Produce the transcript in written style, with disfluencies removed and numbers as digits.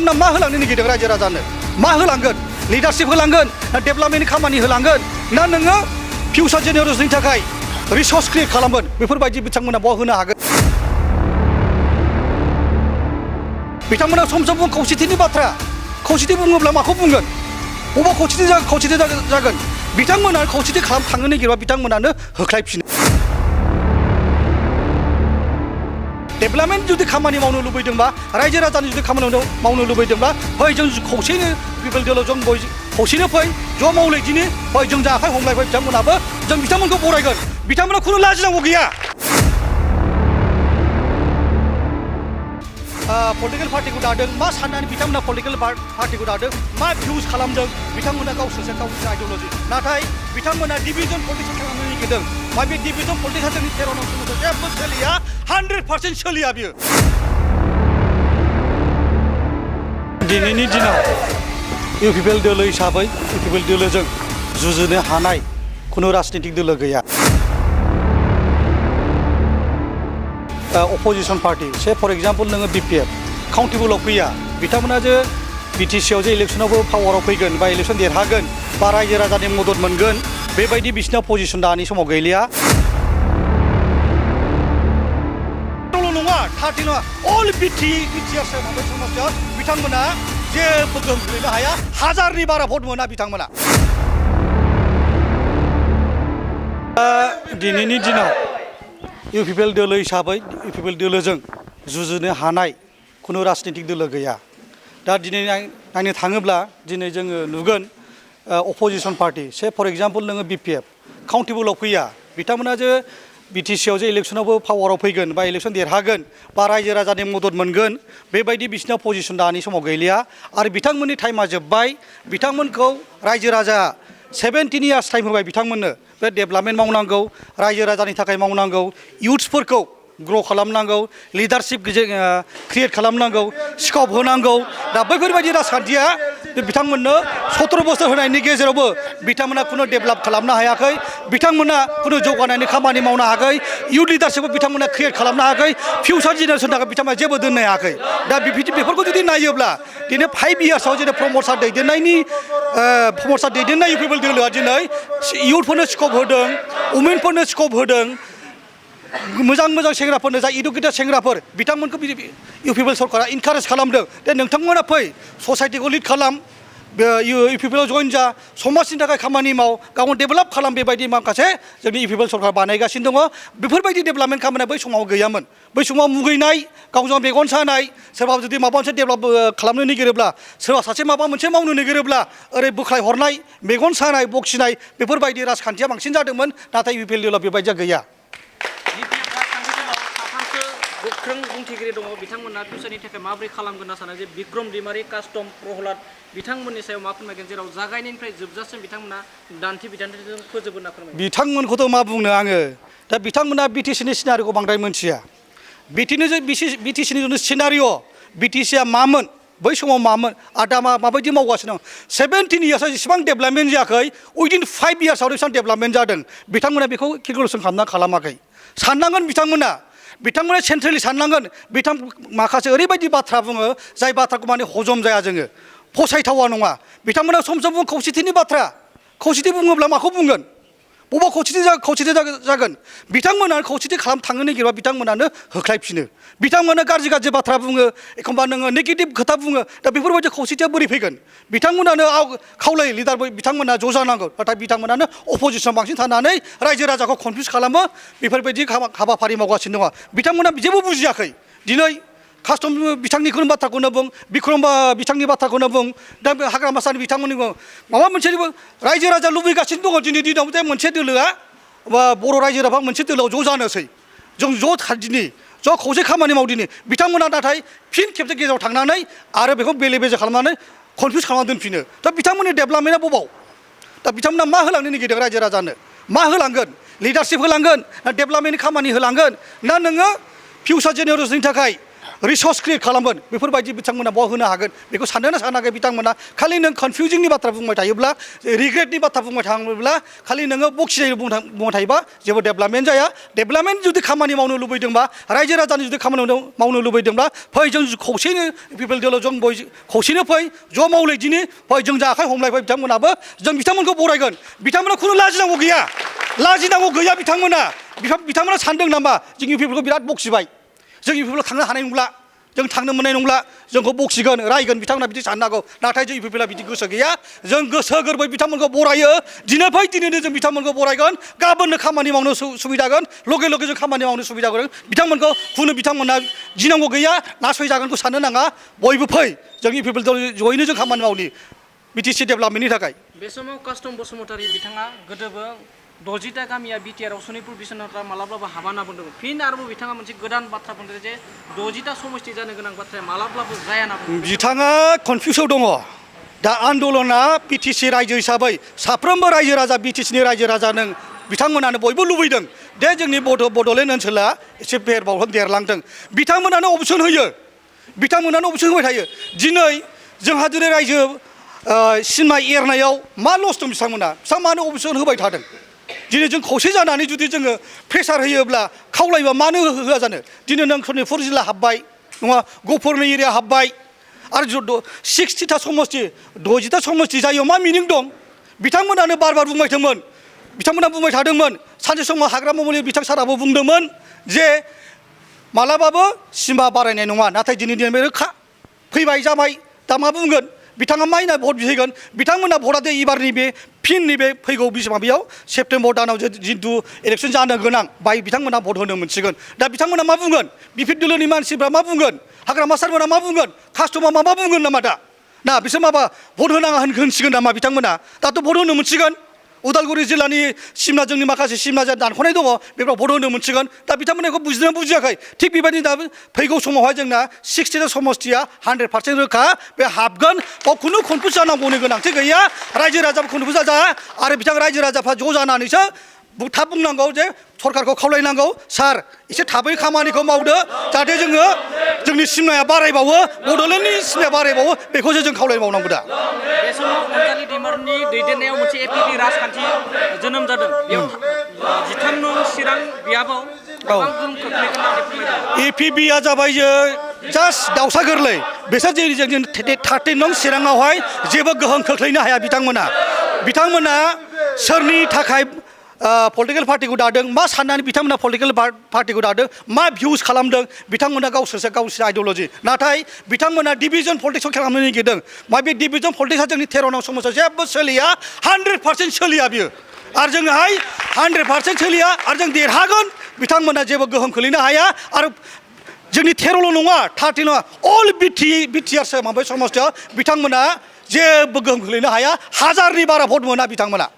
बिथांमोना मा होलांनो नागिरदों रायजो राजानो मा होलांगोन लिडारशिप होलांगोन ना डेभेलपमेन्टनि खामानि होलांगोन ना नोङो फिउचार जेनेरेशननि थाखाय रिसोर्स क्रिएट खालामगोन बेफोरबायदि बिथांमोना बहा होनो हागोन बिथांमोना सम सम खौसेथिनि बाथ्रा खौसेथि बुङोब्ला माखौ बुंगोन बबेबा खौसेथि जागोन बिथांमोना खौसेथि थांनो नागिरबा बिथांमोनानो होख्लायफिनो डेभेलपमेन्ट जुदि खामानि मावनो लुबैदोंबा रायजो राजानि जुदि खामानि मावनो लुबैदोंबा फै जों खौसेनो पिपल डेभेलप जों खौसेनो फै ज' मावलायदिनि फै जों आखाइ हमलायबाय बिथांमोनाबो जों बिथांमोनखौ बरायगोन बिथांमोना खुनु लाजिनांगौ गैया पलिटिकेल पार्टिखौ दादों मा साननानै बिथांमोना पलिटिकेल पार्टिखौ दादों मा भिउस खालामदों बिथांमोना गावसोरसो गावसोरनि आइडियोल'जि नाथाय बिथांमोना डिभिजन पलिटिक्स खालामनो नागिरदों मा बे डिभिजन पलिटिक्सआ जोंनि 13 नं समाजाव जेबो सोलिया 100% सोलिया बियो दिनैनि दिनाव इउपिपिएल दोलो हिसाबै इउपिपिएल दोलोजों जुजिनो हानाय खुनु राजनीतिक दोलो गैया अपोजिशन पार्टी से फर एग्जाम्पल नोङो बीपीएफ काउन्टेबलाव फैया बिथांमोना जे बिटिसिआव जे इलेक्शनावबो पावाराव फैगोन बा इलेक्शन देरहागोन बा रायजो राजानि मदद मोनगोन बेबायदि बिसिनाव पजिशन दानि समाव गैलिया नङा 30 नङा अल बिटिआर समाजाव बिथांमोना जेबो गोहोम खोलैनो हाया 1000नि बारा भट मोना बिथांमोना दिनैनि दिनाव इउपिपिएल दोलो हिसाबै इउपिपिएल दोलोजों जुजिनो हानाय खुनु राजनीतिक दोलो गैया दा दिनै नायनो थाङोब्ला दिनै जोङो नुगोन अपोजिशन पार्टी से फर एग्जाम्पल नोङो बीपीएफ काउन्टेबलाव फैया बिथांमोना जे बिटिसिआव जे इलेक्शनावबो पावाराव फैगोन बा इलेक्शन देरहागोन बा रायजो राजानि मदद मोनगोन बेबायदि बिसिनाव पजिशन दानि समाव गैलिया आरो बिथांमोननि टाइमा जोब्बाय बिथांमोनखौ रायजो राजा 17 इयार्स टाइम होबाय बिथांमोननो बे डेभेलपमेन्ट मावनांगौ रायजो राजानि थाखाय मावनांगौ इयुथ्सफोरखौ ग्र' खालामनांगौ लिडारशिप क्रिएट खालामनांगौ स्कप होनांगौ दा बैफोरबायदि राजखान्थिया बिथांमोननो 17 बोसोर होनायनि गेजेरावबो बिथांमोना खुनु डेभेलप खालामनो हायाखै बिथांमोना खुनु जौगानायनि खामानि मावनो हायाखै इयुथ लिडारशिपखौ बिथांमोना क्रिएट खालामनो हायाखै फिउचार जेनेरेशननि थाखाय बिथांमोना जेबो दोननो हायाखै दा बेफोरखौ जुदि नायोब्ला दिनै 5 इयार्सआव जेरै प्रम'द दैदेननाय इउपिपिएल दोलोआ दिनै इयुथफोरनो स्कप होदों वुमेनफोरनो स्कप होदों मोजां सेंग्राफोरनो जा इडुकेटेड सेंग्राफोर बिथांमोनखौ इउपिपिएल सरकारा इनकारेज खालामदों दे नोंथांमोना फै ससाइटिखौ लिड खालाम इउपिपिएलआव जइन जा समाजनि थाखाय खामानि माव गावनो डेभेलप खालाम बेबायदि माखासे जोंनि इउपिपिएल सरकार बानायगासिनो दङ बेफोरबायदि डेभेलपमेन्ट खामानिया बै समाव गैयामोन बै समाव मुगैनाय गावजों मेगन सानाय सोरबा जुदि माबा मोनसे डेभेलप खालामनो नागिरोब्ला सोरबा सासे माबा मोनसे मावनो नागिरोब्ला ओरै बोख्लाय हरनाय मेगन सानाय बखिनाय बेफोरबायदि राजखान्थिया बांसिन जादोंमोन नाथाय इउपिपिएल दोलोआ बेबायदिया गैया गोख्रों बुंथिगिरि दङ बिथांमोना फिउचारनि थाखाय माबोरै खालामगोन होनना सानो जे बिक्रम दैमारि कास्टम प्रहलाद बिथांमोननि सायाव मा फोरमायगोन जेराव जागायनायनिफ्राय जोबजासिम बिथांमोना दान्थे बिदान्थेजों फोजोबगोन होनना फोरमायगोन बिथांमोनखौथ' मा बुंनो आङो दा बिथांमोना बिटिसिनि सिनारिखौ बांद्राय मोनथिया बिटिसिनि सिनारिअ बिटिसिआ मामोन बै समाव मामोन आरो दा माबायदि मावगासिनो दं 17 इयार्सआव जेसेबां डेभेलपमेन्ट जायाखै उइदिन 5 इयार्सआव बेसेबां डेभेलपमेन्ट जादों बिथांमोना बेखौ केलकुलेसन खालामाखै साननांगोन बिथांमोना सेन्ट्रेलि साननांगोन माखासे ओरैबायदि बाथ्रा बुङो जाय बाथ्राखौ माने हजम जाया जोङो फसायथावा नङा बिथांमोना सम सम खौसेथिनि बाथ्रा खौसेथि बुङोब्ला माखौ बुंगोन बबेबा खौसेथि जागोन बिथांमोना खौसेथि थांनो नागिरबा बिथांमोनानो होख्लायफिनो बिथांमोना गाज्रि बाथ्रा बुङो एखनबा नोङो नेगेटिभ खोथा बुङो दा बेफोरबायदि खौसेथिया बोरै फैगोन बिथांमोनानो खावलायो लिडार बिथांमोना ज' जानांगौ नाथाय बिथांमोनानो अपोजिसन बांसिन थानानै रायजो राजाखौ कनफिउज खालामो बेफोरबायदि हाबाफारि मावगासिनो दङ बिथांमोना जेबो बुजियाखै दिनै कास्टम बिथांनिखौनो बाथ्राखौनो बुं बिक्रम बिथांनि बाथ्राखौनो बुं दा बे हाग्रामा सानि बिथांमोननि माबा मोनसे रायजो राजा लुबैगासिनो दङ दिनै दिनाव जे मोनसे दोलोआ बा बर' रायजो राजा मोनसे दोलोआव ज' जानोसै जों दिनै ज' खौसे खामानि मावदिनि बिथांमोना नाथाय फिन खेबसे गेजेराव थांनानै आरो बेखौ बेले बेजे खालामनानै कनफिउज खालामना दोनफिनो दा बिथांमोननि डेभेलपमेन्टआ बबाव दा बिथांमोना मा होलांनो नागिरदों रायजो राजानो मा होलांगोन लिडारशिप होलांगोन ना डेभेलपमेन्टनि खामानि होलांगोन ना नोङो फिउचार जेनेरेशननि थाखाय रिसर्स क्रिएट खालामगोन बेफोरबायदि बिथांमोना बहा होनो हागोन बेखौ सानदोंना सानाखै बिथांमोना खालि नों कनफिउजिंनि बाथ्रा बुंबाय थायोब्ला रिग्रेटनि बाथ्रा बुंबाय थायोब्ला खालि नोङो बखिजायो बुंबाय थायोबा जेबो डेभेलपमेन्ट जाया डेभेलपमेन्ट जुदि खामानि मावनो लुबैदोंबा रायजो राजानि जुदि खामानि मावनो लुबैदोंब्ला फै जों खौसेनो पिपल डेभेलप जों खौसेनो फै ज' मावलायदिनि फै जों आखाइ हमलायबाय बिथांमोनाबो जों बिथांमोनखौ बरायगोन बिथांमोना खुनु लाजिनांगौ गैया बिथांमोना सानदों नामा जों इउ पिपलखौ बिराद बखिबाय जों इउ पिपलाव थांनो हानाय नंला जों थांनो मोननाय नंला जोंखौ बखिगोन रायगोन बिथांमोना बिदि साननो हागौ नाथाय जों इउ पिपला बिदि गोसो गैया जों गोसो गोरबै बिथांमोनखौ बरायो दिनै फै दिनैनो जों बिथांमोनखौ बरायगोन गाबोननो खामानि मावनो सुबिदा जागोन लगे लगे जों खामानि मावनो सुबिदा जागोन बिथांमोनखौ खुनु बिथांमोना गिनांगौ गैया नासयजागोनखौ साननो नाङा बयबो फै जों इउ पिपल जयैनो जों खामानि मावनि बिटिसि डेभेलपमेन्टनि थाखाय बे समाव कास्टम बसुमतारी बिथाङा गोदोबो 60टा गामिया बिटिआरआव सनितपुर बिश्वनाथआ मालाब्लाबो हाबा होनना बुंदोंमोन फिन आरोबाव बिथाङा मोनसे गोदान बाथ्रा बुंदों जे 60टा समष्टि जानो गोनां बाथ्राया मालाब्लाबो जाया होनना बुंदों बिथाङा कनफिउसआव दङ दा आन्दलना बिटिसि रायजो हिसाबै साफ्रोमबो रायजो राजा बिटिसिनि रायजो राजा नों बिथांमोनानो बयबो लुबैदों दे जोंनि बड'लेण्ड ओनसोला एसे देरलांथों बिथांमोनानो अबसन होयो बिथांमोनानो अबसन होबाय थायो दिनै जोंहा दिनै रायजो सिनेमा एरनायाव मा लस दं बिथांमोना अबसन होबाय थादों दिनै जों खौसे जानानै जुदि जोङो प्रेसार होयोब्ला खावलायोबा मानो होआ जानो दिनै नों सनितपुर जिल्ला हाबबाय नङा गफुरनि एरिया हाबबाय आरो 60टा समष्टि 60टा समष्टि जायो मा मिनिं दं बिथांमोनानो बार बिथांमोना बुंबाय थादोंमोन सानसे समाव हाग्रामा मुलि बिथां साराबो बुंदोंमोन जे मालाबाबो सिमा बारायनाय नङा नाथाय दिनै रोखा फैबाय जाबाय दा मा बुंगोन बिथाङा माइना भट बिहैगोन बिथांमोना भटआ दे एबारनि बे फिननि बे फैगौ माबायाव सेप्तेम्बर दानाव जिथु इलेक्सन जानो गोनां बाय बिथांमोना भट होनो मोनसिगोन दा बिथांमोना मा बुंगोन बिपिएफ दोलोनि मानसिफ्रा मा बुंगोन हाग्रामा सारमोना मा बुंगोन कास्टमा मा बुंगोन नामा दा ना बिसोर माबा भट होनाङा होनसिगोन नामा बिथांमोना दाथ' भट होनो मोनसिगोन उदालगुरि जिल्लानि सिमना जोंनि माखासे सिमना दानख'नाय दङ बेफोराव भट होनो मोनसिगोन दा बिथांमोना बेखौ बुजिदोंना बुजियाखै थिग बेबायदिनो दा फैगौ समावहाय जोंना 60टा समष्टिया 100% रोखा बे हाबगोन बाव खुनु कनफिउस जानांगौनि गोनांथि गैया रायजो राजाबो कनफिउस जाया आरो बिथां रायजो राजाफ्रा ज' जानानैसो थाब बुंनांगौ जे सरकारखौ खावलायनांगौ सार एसे थाबै खामानिखौ मावदो जाहाथे जोङो जोंनि सिमनाया बारायबावो बड'लेण्डनि सिमनाया बारायबावो बेखौसो जों खावलायबावनांगौ दा बे समाव अनजालि दैमारिनि दैदेननायाव मोनसे एपिपि राजखान्थि जोनोम जादों बेयाव 13 नं चिरां बियाबाव गोबां गोहोम खोख्लैगोन होननानै फोरमायदों एपिपिआ जाबाय जास्ट दाउसा गोरलै बिसोर जों 13 नं चिराङावहाय जेबो गोहोम खोख्लैनो हाया बिथांमोना सोरनि थाखाय पलिटिकेल पार्टिखौ दादों मा साननानै बिथांमोना पलिटिकेल पार्टिखौ दादों मा भिउस खालामदों बिथांमोना गावसोरनि आइडियोल'जि नाथाय बिथांमोना डिभिजन पलिटिक्सआव खालामनो नागिरदों मा बे डिभिजन पलिटिक्सआ जोंनि 13 नं समाजाव जेबो सोलिया 100% सोलिया बियो आरो जोङोहाय 100% सोलिया आरो जों देरहागोन बिथांमोना जेबो गोहोम खोलैनो हाया आरो जोंनि 13ल' नङा 30 नङा अल बिटिआर माबा समस्थियाव बिथांमोना जेबो गोहोम खोलैनो हाया 1000नि बारा भट मोना बिथांमोना